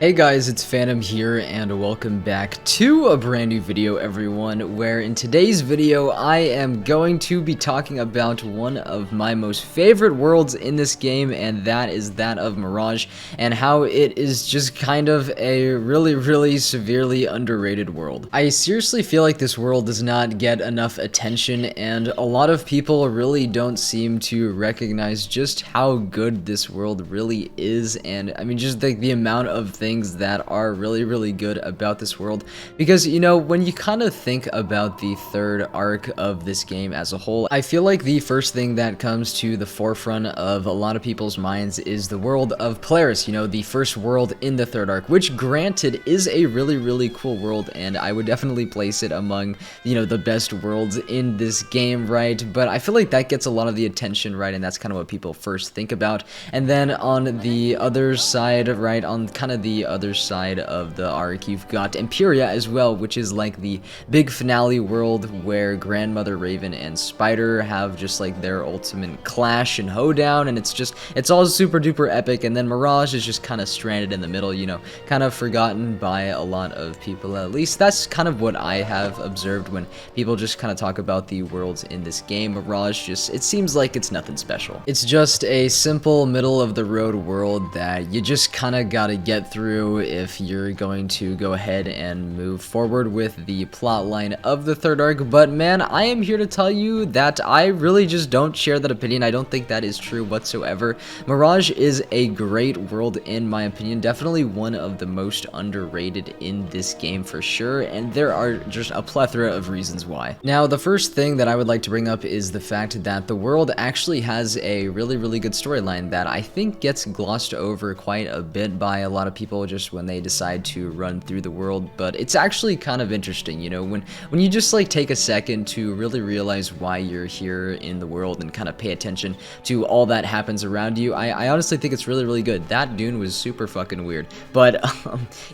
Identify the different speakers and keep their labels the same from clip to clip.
Speaker 1: Hey guys, it's Phantom here and welcome back to a brand new video, everyone, where in today's video I am going to be talking about one of my most favorite worlds in this game, and that is that of Mirage, and how it is just kind of a really severely underrated world. I seriously feel like this world does not get enough attention, and a lot of people really don't seem to recognize just how good this world really is, and I mean just the amount of things that are really good about this world. Because, you know, when you kind of think about the third arc of this game as a whole, I feel like the first thing that comes to the forefront of a lot of people's minds is the world of Polaris, you know, the first world in the third arc, which granted is a really cool world, and I would definitely place it among, you know, the best worlds in this game, right? But I feel like that gets a lot of the attention, right? And that's kind of what people first think about. And then on the other side, right, on kind of the other side of the arc, you've got Imperia as well, which is like the big finale world where Grandmother Raven and Spider have just like their ultimate clash and hoedown, and it's all super duper epic. And then Mirage is just kind of stranded in the middle, you know, kind of forgotten by a lot of people. At least that's kind of what I have observed when people just kind of talk about the worlds in this game. Mirage just, it seems like it's nothing special. It's just a simple middle of the road world that you just kind of gotta get through if you're going to go ahead and move forward with the plot line of the third arc. But man, I am here to tell you that I really just don't share that opinion. I don't think that is true whatsoever. Mirage is a great world in my opinion, definitely one of the most underrated in this game for sure, and there are just a plethora of reasons why. Now, the first thing that I would like to bring up is the fact that the world actually has a really good storyline that I think gets glossed over quite a bit by a lot of people just when they decide to run through the world. But it's actually kind of interesting, you know, when you just like take a second to really realize why you're here in the world and kind of pay attention to all that happens around you. I honestly think it's really good. That dune was super fucking weird, but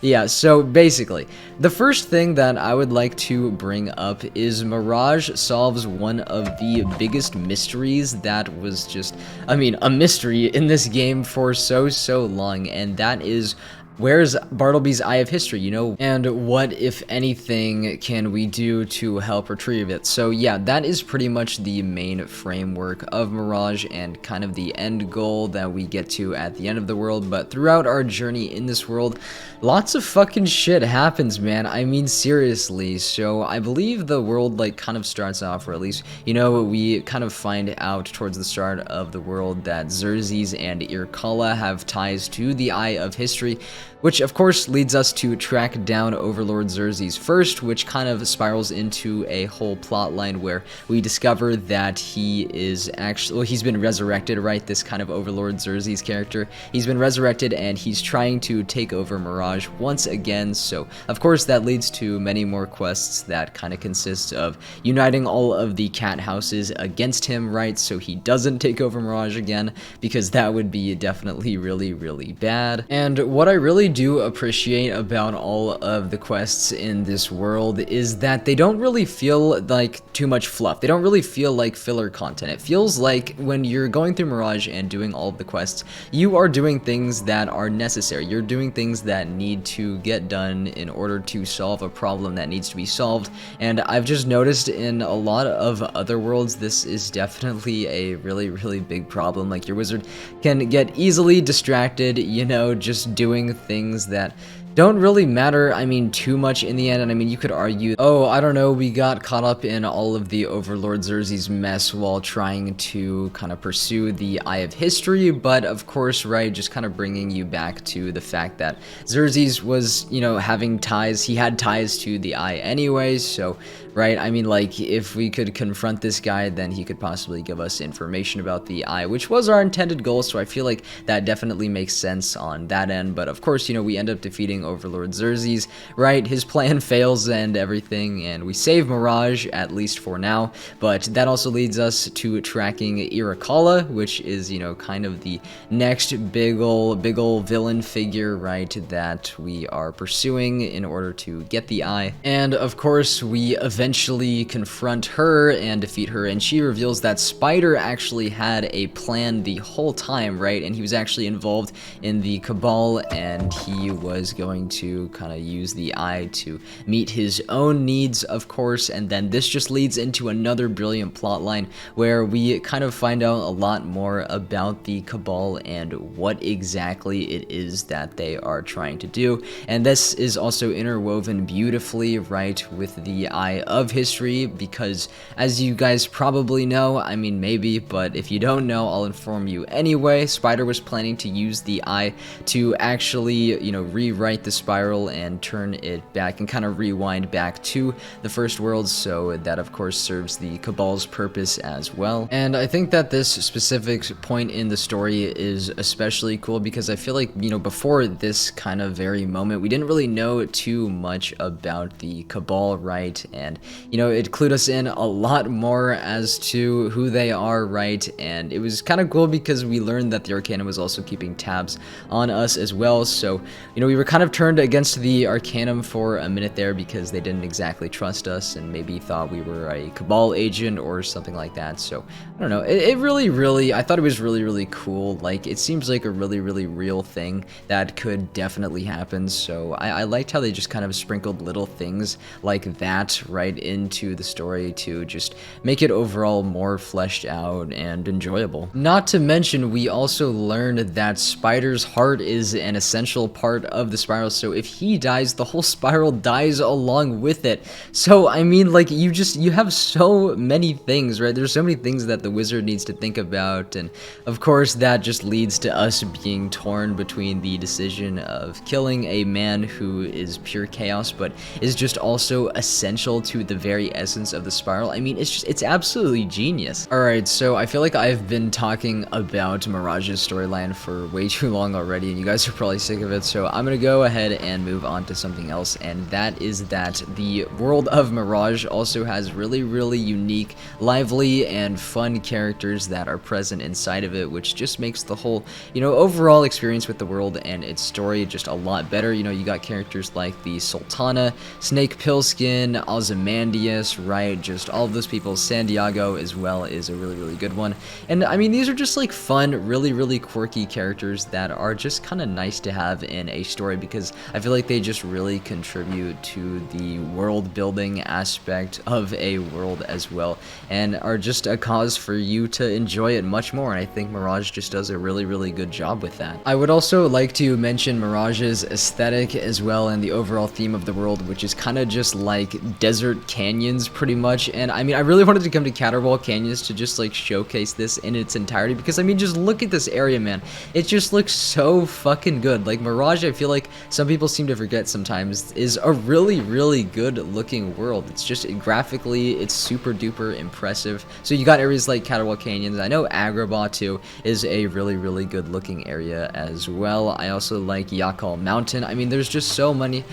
Speaker 1: yeah. So basically, the first thing that I would like to bring up is Mirage solves one of the biggest mysteries that was just, I mean, a mystery in this game for so long, and that is, where's Bartleby's Eye of History, you know, and what, if anything, can we do to help retrieve it? So yeah, that is pretty much the main framework of Mirage and kind of the end goal that we get to at the end of the world. But throughout our journey in this world, lots of fucking shit happens, man. I mean, seriously. So I believe the world like kind of starts off, or at least, you know, we kind of find out towards the start of the world that Xerxes and Irkalla have ties to the Eye of History, which of course leads us to track down Overlord Xerxes first, which kind of spirals into a whole plot line where we discover that he is actually, well, he's been resurrected, right? This kind of Overlord Xerxes character, he's been resurrected and he's trying to take over Mirage once again. So of course that leads to many more quests that kind of consist of uniting all of the cat houses against him, right? So he doesn't take over Mirage again, because that would be definitely really bad. And what I really do appreciate about all of the quests in this world is that they don't really feel like too much fluff. They don't really feel like filler content. It feels like when you're going through Mirage and doing all of the quests, you are doing things that are necessary. You're doing things that need to get done in order to solve a problem that needs to be solved. And I've just noticed in a lot of other worlds, this is definitely a really big problem. Like, your wizard can get easily distracted, you know, just doing things that don't really matter, I mean, too much in the end. And I mean, you could argue, oh, I don't know, we got caught up in all of the Overlord Xerxes mess while trying to kind of pursue the Eye of History, but of course, right, just kind of bringing you back to the fact that Xerxes was, you know, having ties, he had ties to the Eye anyways, so, right, I mean, like, if we could confront this guy, then he could possibly give us information about the Eye, which was our intended goal, so I feel like that definitely makes sense on that end. But of course, you know, we end up defeating Overlord Xerxes, right? His plan fails and everything, and we save Mirage, at least for now. But that also leads us to tracking Irkalla, which is, you know, kind of the next big ol' villain figure, right, that we are pursuing in order to get the Eye. And of course, we eventually confront her and defeat her, and she reveals that Spider actually had a plan the whole time, right? And he was actually involved in the Cabal and and he was going to kind of use the eye to meet his own needs, of course. And then this just leads into another brilliant plotline where we kind of find out a lot more about the Cabal and what exactly it is that they are trying to do. And this is also interwoven beautifully, right, with the Eye of History, because as you guys probably know, I mean maybe, but if you don't know, I'll inform you anyway, Spider was planning to use the Eye to actually, you know, rewrite the spiral and turn it back and kind of rewind back to the first world, so that of course serves the Cabal's purpose as well. And I think that this specific point in the story is especially cool because I feel like, you know, before this kind of very moment, we didn't really know too much about the Cabal, right? And, you know, it clued us in a lot more as to who they are, right? And it was kind of cool because we learned that the Arcanum was also keeping tabs on us as well. So, you know, we were kind of turned against the Arcanum for a minute there because they didn't exactly trust us and maybe thought we were a Cabal agent or something like that. So, I don't know. It really, I thought it was really cool. Like, it seems like a really real thing that could definitely happen. So, I liked how they just kind of sprinkled little things like that right into the story to just make it overall more fleshed out and enjoyable. Not to mention, we also learned that Spider's heart is an essential part of the spiral, so if he dies, the whole spiral dies along with it. So, I mean, like, you have so many things, right? There's so many things that the wizard needs to think about, and of course, that just leads to us being torn between the decision of killing a man who is pure chaos, but is just also essential to the very essence of the spiral. I mean, it's absolutely genius. Alright, so I feel like I've been talking about Mirage's storyline for way too long already, and you guys are probably sick of it, so I'm gonna go ahead and move on to something else, and that is that the world of Mirage also has really unique, lively, and fun characters that are present inside of it, which just makes the whole, you know, overall experience with the world and its story just a lot better. You know, you got characters like the Sultana, Snake Pillskin, Ozymandias, right, just all of those people. Santiago as well is a really good one. And I mean, these are just like fun, really quirky characters that are just kind of nice to have in a story because I feel like they just really contribute to the world building aspect of a world as well and are just a cause for you to enjoy it much more, and I think Mirage just does a really good job with that. I would also like to mention Mirage's aesthetic as well and the overall theme of the world, which is kind of just like desert canyons pretty much. And I mean, I really wanted to come to Caterwall Canyons to just like showcase this in its entirety because I mean, just look at this area, man. It just looks so fucking good. Like Mirage, I feel like some people seem to forget sometimes, is a really good looking world. It's just graphically, it's super duper impressive. So you got areas like Caterwall Canyons. I know Agrabah too is a really good looking area as well. I also like Yakal Mountain. I mean, there's so many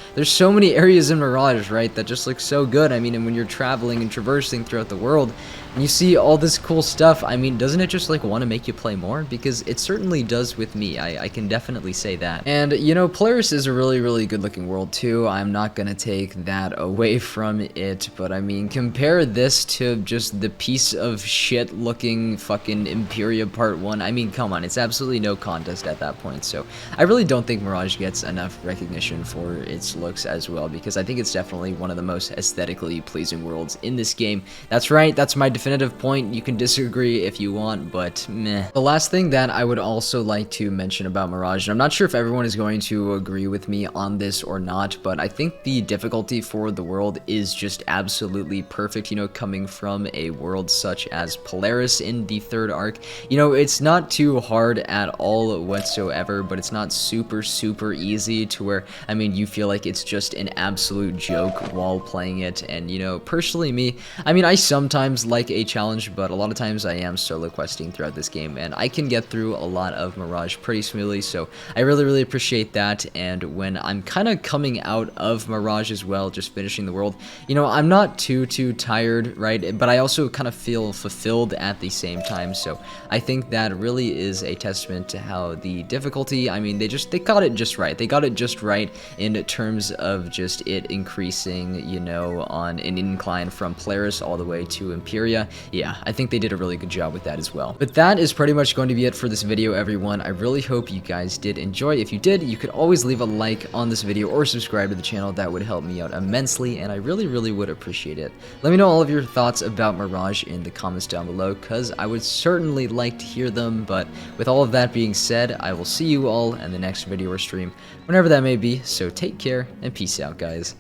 Speaker 1: areas in Mirage, right, that just look so good. I mean, and when you're traveling and traversing throughout the world and you see all this cool stuff, I mean, doesn't it just like want to make you play more? Because it certainly does with me. I can definitely say that. And you know, Polaris is a really good looking world too. I'm not gonna take that away from it, but I mean, compare this to just the piece of shit looking fucking Imperia Part 1. I mean, come on, it's absolutely no contest at that point. So I really don't think Mirage gets enough recognition for its looks as well, because I think it's definitely one of the most aesthetically pleasing worlds in this game. That's right, that's my definitive point. You can disagree if you want, but meh. The last thing that I would also like to mention about Mirage, and I'm not sure if everyone is going to agree with me on this or not, but I think the difficulty for the world is just absolutely perfect, you know, coming from a world such as Polaris in the third arc. You know, it's not too hard at all whatsoever, but it's not super easy to where, I mean, you feel like it's just an absolute joke while playing it. And, you know, personally me, I mean, I sometimes like a challenge, but a lot of times I am solo questing throughout this game, and I can get through a lot of Mirage pretty smoothly, so I really appreciate that. And when I'm kind of coming out of Mirage as well, just finishing the world, you know, I'm not too tired, right, but I also kind of feel fulfilled at the same time. So I think that really is a testament to how the difficulty, I mean, they got it just right. They got it just right in terms of just it increasing, you know, on an incline from Polaris all the way to Imperia. area. Yeah, I think they did a really good job with that as well. But that is pretty much going to be it for this video, everyone. I really hope you guys did enjoy. If you did, you could always leave a like on this video or subscribe to the channel. That would help me out immensely, and I really would appreciate it. Let me know all of your thoughts about Mirage in the comments down below, because I would certainly like to hear them. But with all of that being said, I will see you all in the next video or stream, whenever that may be. So take care and peace out, guys.